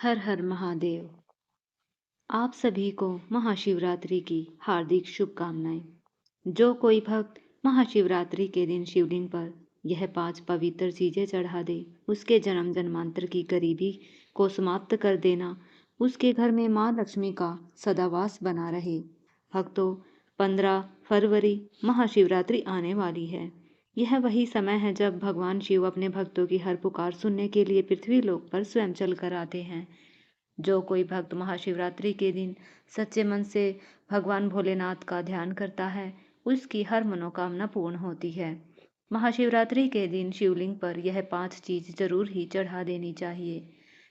हर हर महादेव। आप सभी को महाशिवरात्रि की हार्दिक शुभकामनाएं। जो कोई भक्त महाशिवरात्रि के दिन शिवलिंग पर यह 5 पवित्र चीजें चढ़ा दे, उसके जन्म जन्मांतर की गरीबी को समाप्त कर देना, उसके घर में मां लक्ष्मी का सदावास बना रहे। भक्तों, 15 फरवरी महाशिवरात्रि आने वाली है। यह वही समय है जब भगवान शिव अपने भक्तों की हर पुकार सुनने के लिए पृथ्वी लोक पर स्वयं चल कर आते हैं। जो कोई भक्त महाशिवरात्रि के दिन सच्चे मन से भगवान भोलेनाथ का ध्यान करता है, उसकी हर मनोकामना पूर्ण होती है। महाशिवरात्रि के दिन शिवलिंग पर यह 5 चीज जरूर ही चढ़ा देनी चाहिए।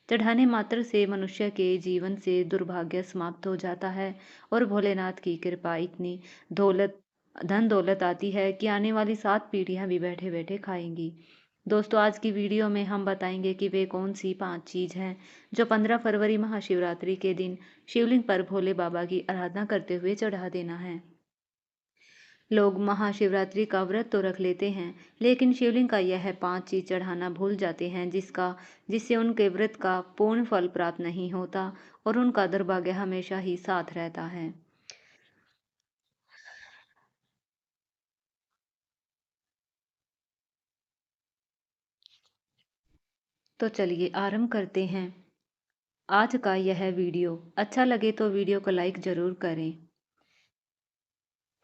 चढ़ाने मात्र से मनुष्य के जीवन से दुर्भाग्य समाप्त हो जाता है और भोलेनाथ की कृपा इतनी दौलत धन दौलत आती है कि आने वाली 7 पीढ़ियां भी बैठे बैठे खाएंगी। दोस्तों, आज की वीडियो में हम बताएंगे कि वे कौन सी 5 चीज हैं जो 15 फरवरी महाशिवरात्रि के दिन शिवलिंग पर भोले बाबा की आराधना करते हुए चढ़ा देना है। लोग महाशिवरात्रि का व्रत तो रख लेते हैं, लेकिन शिवलिंग का यह 5 चीज चढ़ाना भूल जाते हैं, जिससे उनके व्रत का पूर्ण फल प्राप्त नहीं होता और उनका दुर्भाग्य हमेशा ही साथ रहता है। तो चलिए आरंभ करते हैं आज का यह वीडियो। अच्छा लगे तो वीडियो को लाइक जरूर करें।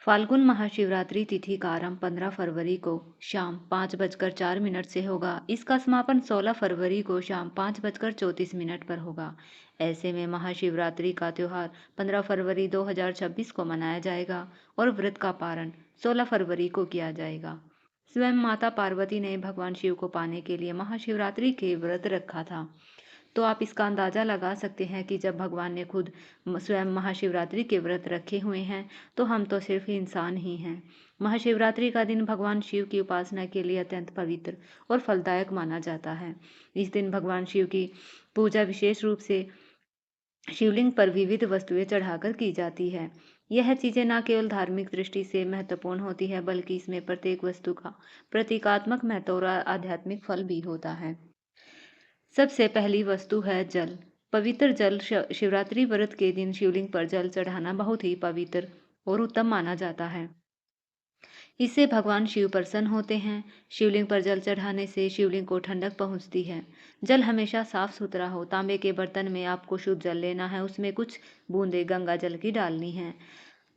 फाल्गुन महाशिवरात्रि तिथि का आरंभ 15 फरवरी को शाम 5:04 से होगा। इसका समापन 16 फरवरी को शाम 5:34 पर होगा। ऐसे में महाशिवरात्रि का त्योहार 15 फरवरी 2026 को मनाया जाएगा और व्रत का पारण 16 फरवरी को किया जाएगा। स्वयं माता पार्वती ने भगवान शिव को पाने के लिए महाशिवरात्रि के व्रत रखा था। तो आप इसका अंदाजा लगा सकते हैं कि जब भगवान ने खुद स्वयं महाशिवरात्रि के व्रत रखे हुए हैं, तो हम तो सिर्फ इंसान ही हैं। महाशिवरात्रि का दिन भगवान शिव की उपासना के लिए अत्यंत पवित्र और फलदायक माना जाता है। इस दिन भगवान शिव की पूजा विशेष रूप से शिवलिंग पर विविध वस्तुएं चढ़ाकर की जाती है। यह चीजें न केवल धार्मिक दृष्टि से महत्वपूर्ण होती है, बल्कि इसमें प्रत्येक वस्तु का प्रतीकात्मक महत्व और आध्यात्मिक फल भी होता है। सबसे पहली वस्तु है जल। पवित्र जल। शिवरात्रि व्रत के दिन शिवलिंग पर जल चढ़ाना बहुत ही पवित्र और उत्तम माना जाता है। इससे भगवान शिव प्रसन्न होते हैं। शिवलिंग पर जल चढ़ाने से शिवलिंग को ठंडक पहुंचती है। जल हमेशा साफ सुथरा हो। तांबे के बर्तन में आपको शुद्ध जल लेना है, उसमें कुछ बूंदे गंगा जल की डालनी है।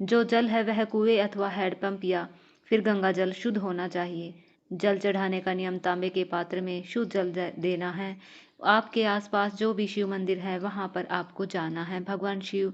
जो जल है वह कुएं अथवा हैंडपंप या फिर गंगा जल शुद्ध होना चाहिए। जल चढ़ाने का नियम: तांबे के पात्र में शुद्ध जल देना है। आपके आसपास जो भी शिव मंदिर है वहां पर आपको जाना है। भगवान शिव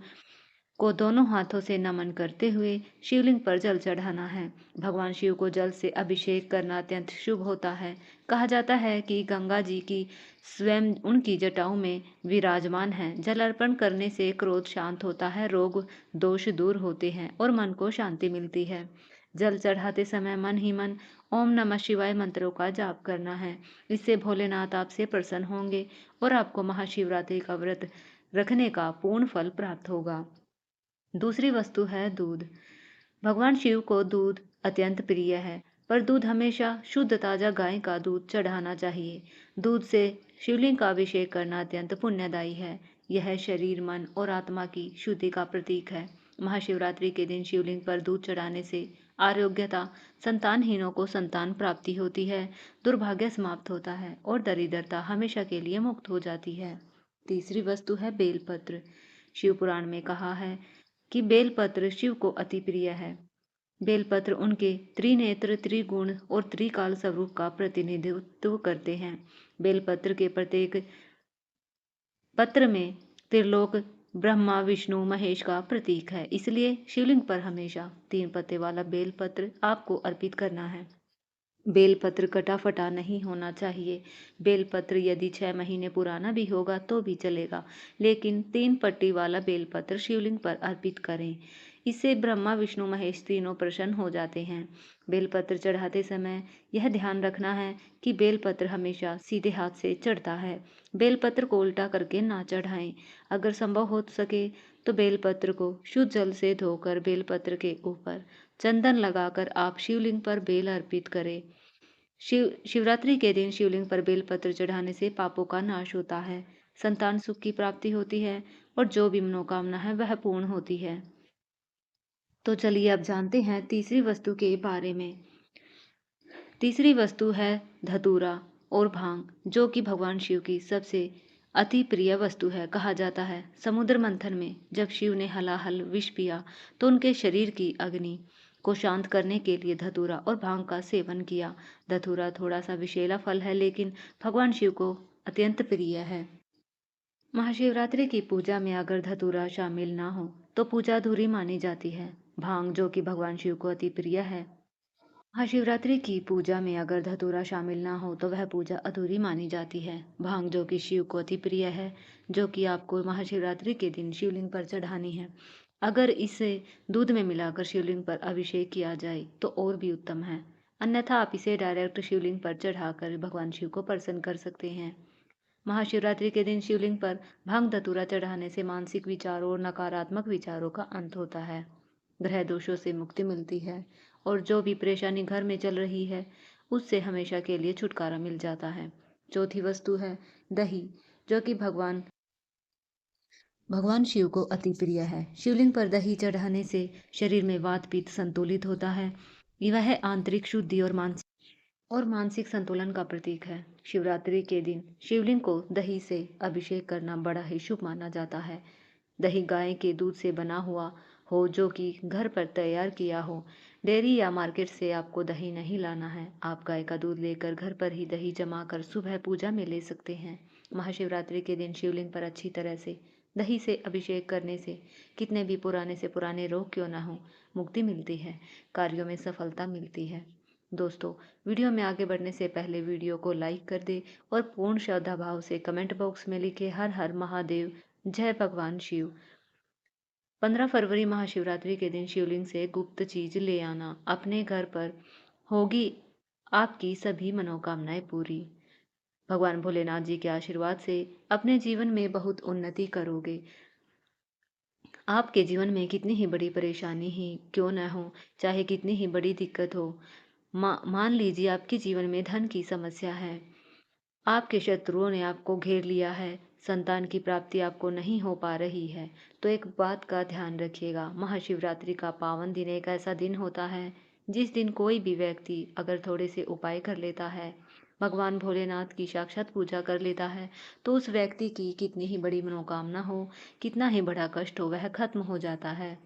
को दोनों हाथों से नमन करते हुए शिवलिंग पर जल चढ़ाना है। भगवान शिव को जल से अभिषेक करना अत्यंत शुभ होता है। कहा जाता है कि गंगा जी की स्वयं उनकी जटाओं में विराजमान है। जल अर्पण करने से क्रोध शांत होता है, रोग दोष दूर होते हैं और मन को शांति मिलती है। जल चढ़ाते समय मन ही मन ओम नमः शिवाय मंत्रों का जाप करना है। इससे भोलेनाथ आपसे प्रसन्न होंगे और आपको महाशिवरात्रि का व्रत रखने का पूर्ण फल प्राप्त होगा। दूसरी वस्तु है दूध। भगवान शिव को दूध अत्यंत प्रिय है, पर दूध हमेशा शुद्ध ताजा गाय का दूध चढ़ाना चाहिए। दूध से शिवलिंग का अभिषेक करना अत्यंत पुण्यदायी है। यह शरीर, मन और आत्मा की शुद्धि का प्रतीक है। महाशिवरात्रि के दिन शिवलिंग पर दूध चढ़ाने से आरोग्यता, संतानहीनों को संतान प्राप्ति होती है, दुर्भाग्य समाप्त होता है और दरिद्रता हमेशा के लिए मुक्त हो जाती है। तीसरी वस्तु है बेलपत्र। शिव पुराण में कहा है कि बेलपत्र शिव को अति प्रिय है। बेलपत्र उनके त्रिनेत्र, त्रिगुण और त्रिकाल स्वरूप का प्रतिनिधित्व करते हैं। बेलपत्र के प्रत्येक पत्र में त्रिलोक, ब्रह्मा, विष्णु, महेश का प्रतीक है। इसलिए शिवलिंग पर हमेशा 3 पत्ते वाला बेलपत्र आपको अर्पित करना है। बेलपत्र कटा फटा नहीं होना चाहिए। बेलपत्र यदि 6 महीने पुराना भी होगा तो भी चलेगा, लेकिन 3 पट्टी वाला बेलपत्र शिवलिंग पर अर्पित करें। इससे ब्रह्मा, विष्णु, महेश तीनों प्रसन्न हो जाते हैं। बेलपत्र चढ़ाते समय यह ध्यान रखना है कि बेलपत्र हमेशा सीधे हाथ से चढ़ता है। बेलपत्र को उल्टा करके ना चढ़ाएं। अगर संभव हो सके तो बेलपत्र को शुद्ध जल से धोकर बेलपत्र के ऊपर चंदन लगाकर आप शिवलिंग पर बेल अर्पित करें। शिवरात्रि के दिन शिवलिंग पर बेलपत्र चढ़ाने से पापों का नाश होता है। संतान सुख की प्राप्ति होती है और जो भी मनोकामना है वह पूर्ण होती है। तो चलिए अब जानते हैं तीसरी वस्तु के बारे में। तीसरी वस्तु है धतूरा और भांग, जो कि भगवान शिव की सबसे अति प्रिय वस्तु है। कहा जाता है समुद्र मंथन में जब शिव ने हलाहल विष पिया तो उनके शरीर की अग्नि को शांत करने के लिए धतूरा और भांग का सेवन किया। धतूरा थोड़ा सा विषैला फल है, लेकिन भगवान शिव को अत्यंत प्रिय है। महाशिवरात्रि की पूजा में अगर धतूरा शामिल ना हो तो पूजा अधूरी मानी जाती है। भांग, जो कि भगवान शिव को अति प्रिय है, महाशिवरात्रि की पूजा में अगर धतूरा शामिल ना हो तो वह पूजा अधूरी मानी जाती है। भांग, जो कि शिव को अति प्रिय है, जो कि आपको महाशिवरात्रि के दिन शिवलिंग पर चढ़ानी है। अगर इसे दूध में मिलाकर शिवलिंग पर अभिषेक किया जाए तो और भी उत्तम है, अन्यथा आप इसे डायरेक्ट शिवलिंग पर चढ़ाकर भगवान शिव को प्रसन्न कर सकते हैं। महाशिवरात्रि के दिन शिवलिंग पर भांग धतूरा चढ़ाने से मानसिक विचारों और नकारात्मक विचारों का अंत होता है, ग्रह दोषों से मुक्ति मिलती है और जो भी परेशानी घर में चल रही है उससे हमेशा के लिए छुटकारा मिल जाता है। चौथी वस्तु है दही, जो कि भगवान शिव को अति प्रिय है। शिवलिंग पर दही चढ़ाने से शरीर में वात पित्त संतुलित होता है। वह आंतरिक शुद्धि और मानसिक संतुलन का प्रतीक है। शिवरात्रि के दिन शिवलिंग को दही से अभिषेक करना बड़ा ही शुभ माना जाता है। दही गाय के दूध से बना हुआ हो, जो कि घर पर तैयार किया हो। डेयरी या मार्केट से आपको दही नहीं लाना है, आप गाय का दूध लेकर घर पर ही दही जमा कर सुबह पूजा में ले सकते हैं। महाशिवरात्रि के दिन शिवलिंग पर अच्छी तरह से दही से अभिषेक करने से कितने भी पुराने से पुराने रोग क्यों ना हो, मुक्ति मिलती है, कार्यों में सफलता मिलती है। दोस्तों, वीडियो में आगे बढ़ने से पहले वीडियो को लाइक कर दे और पूर्ण श्रद्धा भाव से कमेंट बॉक्स में लिखे हर हर महादेव, जय भगवान शिव। 15 फरवरी महाशिवरात्रि के दिन शिवलिंग से गुप्त चीज ले आना, अपने घर पर होगी आपकी सभी मनोकामनाएं पूरी। भगवान भोलेनाथ जी के आशीर्वाद से अपने जीवन में बहुत उन्नति करोगे। आपके जीवन में कितनी ही बड़ी परेशानी ही क्यों न हो, चाहे कितनी ही बड़ी दिक्कत हो, मान लीजिए आपके जीवन में धन की समस्या है, आपके शत्रुओं ने आपको घेर लिया है, संतान की प्राप्ति आपको नहीं हो पा रही है, तो एक बात का ध्यान रखिएगा। महाशिवरात्रि का पावन दिन एक ऐसा दिन होता है जिस दिन कोई भी व्यक्ति अगर थोड़े से उपाय कर लेता है, भगवान भोलेनाथ की साक्षात पूजा कर लेता है, तो उस व्यक्ति की कितनी ही बड़ी मनोकामना हो, कितना ही बड़ा कष्ट हो, वह खत्म हो जाता है,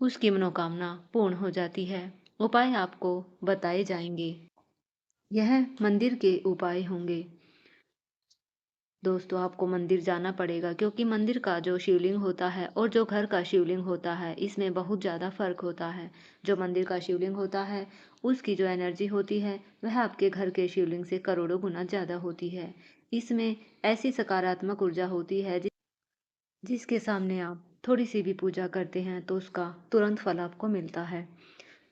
उसकी मनोकामना पूर्ण हो जाती है। उपाय आपको बताए जाएंगे, यह मंदिर के उपाय होंगे। दोस्तों, आपको मंदिर जाना पड़ेगा, क्योंकि मंदिर का जो शिवलिंग होता है और जो घर का शिवलिंग होता है इसमें बहुत ज़्यादा फर्क होता है। जो मंदिर का शिवलिंग होता है उसकी जो एनर्जी होती है वह आपके घर के शिवलिंग से करोड़ों गुना ज़्यादा होती है। इसमें ऐसी सकारात्मक ऊर्जा होती है जिसके सामने आप थोड़ी सी भी पूजा करते हैं तो उसका तुरंत फल आपको मिलता है।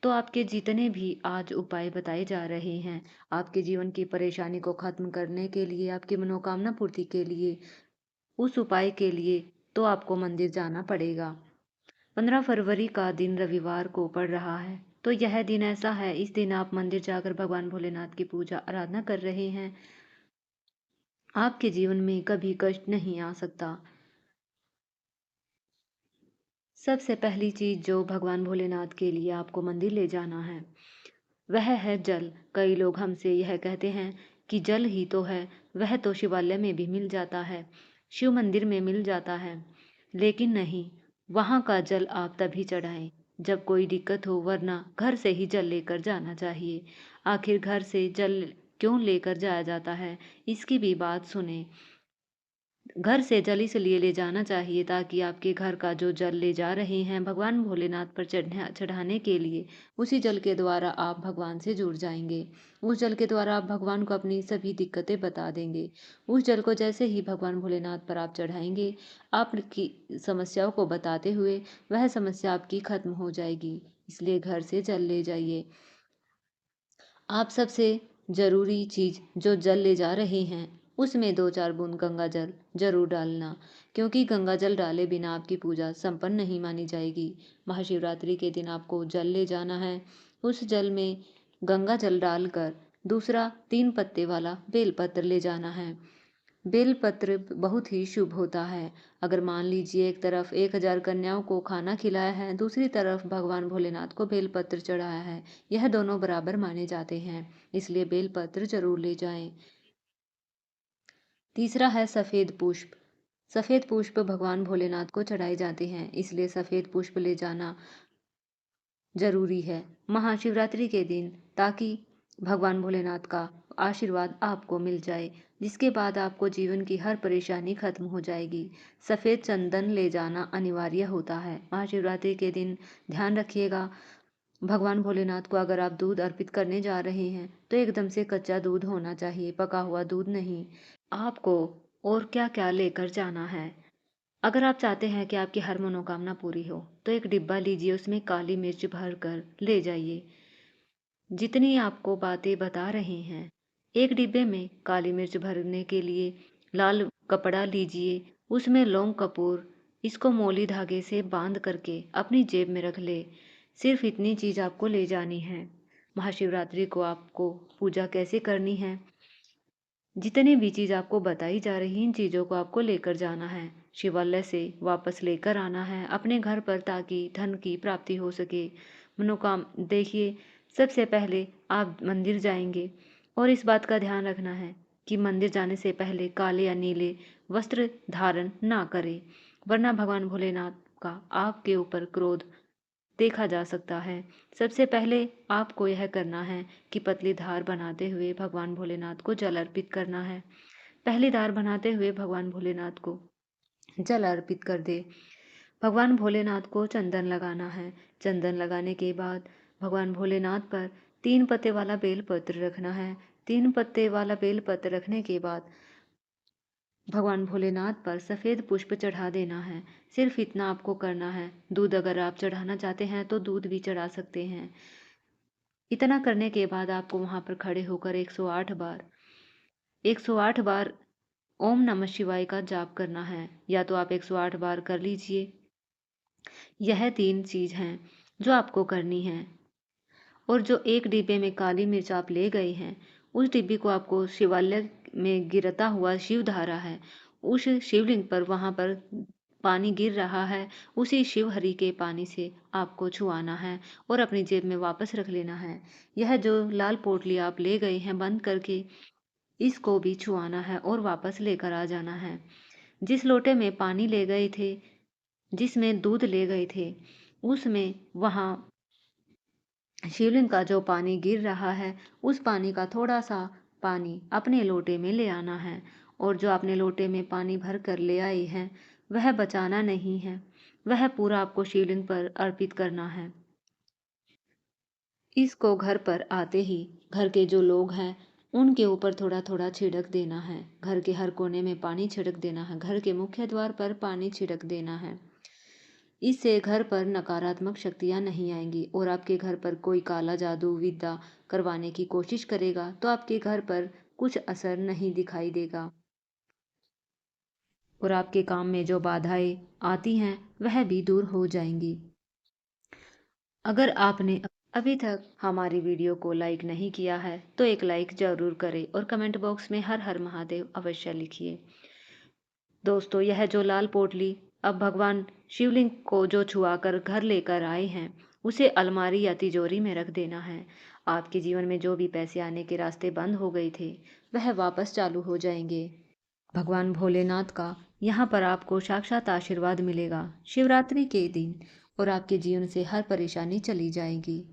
तो आपके जितने भी आज उपाय बताए जा रहे हैं, आपके जीवन की परेशानी को खत्म करने के लिए, आपकी मनोकामना पूर्ति के लिए, उस उपाय के लिए तो आपको मंदिर जाना पड़ेगा। 15 फरवरी का दिन रविवार को पड़ रहा है, तो यह दिन ऐसा है, इस दिन आप मंदिर जाकर भगवान भोलेनाथ की पूजा आराधना कर रहे हैं, आपके जीवन में कभी कष्ट नहीं आ सकता। सबसे पहली चीज जो भगवान भोलेनाथ के लिए आपको मंदिर ले जाना है वह है जल। कई लोग हमसे यह कहते हैं कि जल ही तो है, वह तो शिवालय में भी मिल जाता है, शिव मंदिर में मिल जाता है, लेकिन नहीं, वहाँ का जल आप तभी चढ़ाएं जब कोई दिक्कत हो, वरना घर से ही जल लेकर जाना चाहिए। आखिर घर से जल क्यों लेकर जाया जाता है, इसकी भी बात सुने। घर से जल इसलिए ले जाना चाहिए ताकि आपके घर का जो जल ले जा रहे हैं भगवान भोलेनाथ पर चढ़ाने के लिए, उसी जल के द्वारा आप भगवान से जुड़ जाएंगे। उस जल के द्वारा आप भगवान को अपनी सभी दिक्कतें बता देंगे। उस जल को जैसे ही भगवान भोलेनाथ पर आप चढ़ाएंगे, आपकी समस्याओं को बताते हुए वह समस्या आपकी खत्म हो जाएगी। इसलिए घर से जल ले जाइए। आप सबसे जरूरी चीज जो जल ले जा रहे हैं उसमें 2-4 बूंद गंगा जल जरूर डालना, क्योंकि गंगा जल डाले बिना आपकी पूजा संपन्न नहीं मानी जाएगी। महाशिवरात्रि के दिन आपको जल ले जाना है, उस जल में गंगा जल डालकर दूसरा 3 पत्ते वाला बेलपत्र ले जाना है। बेलपत्र बहुत ही शुभ होता है। अगर मान लीजिए एक तरफ 1000 कन्याओं को खाना खिलाया है, दूसरी तरफ भगवान भोलेनाथ को बेलपत्र चढ़ाया है, यह दोनों बराबर माने जाते हैं, इसलिए बेलपत्र जरूर ले जाएं। तीसरा है सफेद पुष्प। सफेद पुष्प भगवान भोलेनाथ को चढ़ाए जाते हैं, इसलिए सफेद पुष्प ले जाना जरूरी है महाशिवरात्रि के दिन, ताकि भगवान भोलेनाथ का आशीर्वाद आपको मिल जाए, जिसके बाद आपको जीवन की हर परेशानी खत्म हो जाएगी। सफ़ेद चंदन ले जाना अनिवार्य होता है महाशिवरात्रि के दिन। ध्यान रखिएगा, भगवान भोलेनाथ को अगर आप दूध अर्पित करने जा रहे हैं तो एकदम से कच्चा दूध होना चाहिए, पका हुआ दूध नहीं। आपको और क्या क्या लेकर जाना है? अगर आप चाहते हैं कि आपकी हर मनोकामना पूरी हो तो एक डिब्बा लीजिए, उसमें काली मिर्च भर कर ले जाइए। जितनी आपको बातें बता रहे हैं, एक डिब्बे में काली मिर्च भरने के लिए लाल कपड़ा लीजिए, उसमें लौंग कपूर, इसको मोली धागे से बांध करके अपनी जेब में रख ले। सिर्फ इतनी चीज आपको ले जानी है। महाशिवरात्रि को आपको पूजा कैसे करनी है, जितनी भी चीज आपको बताई जा रही, इन चीजों को आपको लेकर जाना है, शिवालय से वापस लेकर आना है अपने घर पर, ताकि धन की प्राप्ति हो सके। मनोकाम देखिए, सबसे पहले आप मंदिर जाएंगे और इस बात का ध्यान रखना है कि मंदिर जाने से पहले काले या नीले वस्त्र धारण ना करें, वरना भगवान भोलेनाथ का आपके ऊपर क्रोध देखा जा सकता है। सबसे पहले आपको यह करना है कि पतली धार बनाते हुए भगवान भोलेनाथ को जल अर्पित करना है। पहली धार बनाते हुए भगवान भोलेनाथ को जल अर्पित कर दे। भगवान भोलेनाथ को चंदन लगाना है। चंदन लगाने के बाद भगवान भोलेनाथ पर 3 पत्ते वाला बेलपत्र रखना है। 3 पत्ते वाला बेलपत्र रखने के बाद भगवान भोलेनाथ पर सफ़ेद पुष्प चढ़ा देना है। सिर्फ इतना आपको करना है। दूध अगर आप चढ़ाना चाहते हैं तो दूध भी चढ़ा सकते हैं। इतना करने के बाद आपको वहां पर खड़े होकर 108 बार ओम नमः शिवाय का जाप करना है, या तो आप 108 बार कर लीजिए। यह 3 चीज हैं जो आपको करनी है। और जो एक डिब्बे में काली मिर्च आप ले गए हैं, उस डिब्बी को आपको शिवालय में गिरता हुआ शिव धारा है, उस शिवलिंग पर, वहां पर पानी गिर रहा है, उसी शिव हरि के पानी से आपको छुआना है और अपनी जेब में वापस रख लेना है। यह जो लाल पोटली आप ले गए हैं बंद करके, इसको भी छुआना है और वापस लेकर आ जाना है। जिस लोटे में पानी ले गए थे, जिसमें दूध ले गए थे, उसमें वहां शिवलिंग का जो पानी गिर रहा है, उस पानी का थोड़ा सा पानी अपने लोटे में ले आना है, और जो आपने लोटे में पानी भर कर ले आए हैं वह बचाना नहीं है, वह पूरा आपको शिवलिंग पर अर्पित करना है। इसको घर पर आते ही घर के जो लोग हैं उनके ऊपर थोड़ा थोड़ा छिड़क देना है। घर के हर कोने में पानी छिड़क देना है, घर के मुख्य द्वार पर पानी छिड़क देना है। इससे घर पर नकारात्मक शक्तियां नहीं आएंगी, और आपके घर पर कोई काला जादू विद्या करवाने की कोशिश करेगा तो आपके घर पर कुछ असर नहीं दिखाई देगा, और आपके काम में जो बाधाएं आती हैं वह भी दूर हो जाएंगी। अगर आपने अभी तक हमारी वीडियो को लाइक नहीं किया है तो एक लाइक जरूर करें और कमेंट बॉक्स में हर हर महादेव अवश्य लिखिए। दोस्तों, यह जो लाल पोटली अब भगवान शिवलिंग को जो छुआ कर घर लेकर आए हैं, उसे अलमारी या तिजोरी में रख देना है। आपके जीवन में जो भी पैसे आने के रास्ते बंद हो गए थे वह वापस चालू हो जाएंगे। भगवान भोलेनाथ का यहाँ पर आपको साक्षात आशीर्वाद मिलेगा शिवरात्रि के दिन, और आपके जीवन से हर परेशानी चली जाएगी।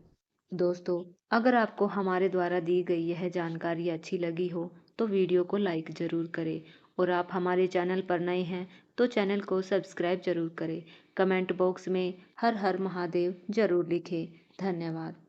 दोस्तों, अगर आपको हमारे द्वारा दी गई यह जानकारी अच्छी लगी हो तो वीडियो को लाइक ज़रूर करें, और आप हमारे चैनल पर नए हैं तो चैनल को सब्सक्राइब ज़रूर करें। कमेंट बॉक्स में हर हर महादेव ज़रूर लिखें। धन्यवाद।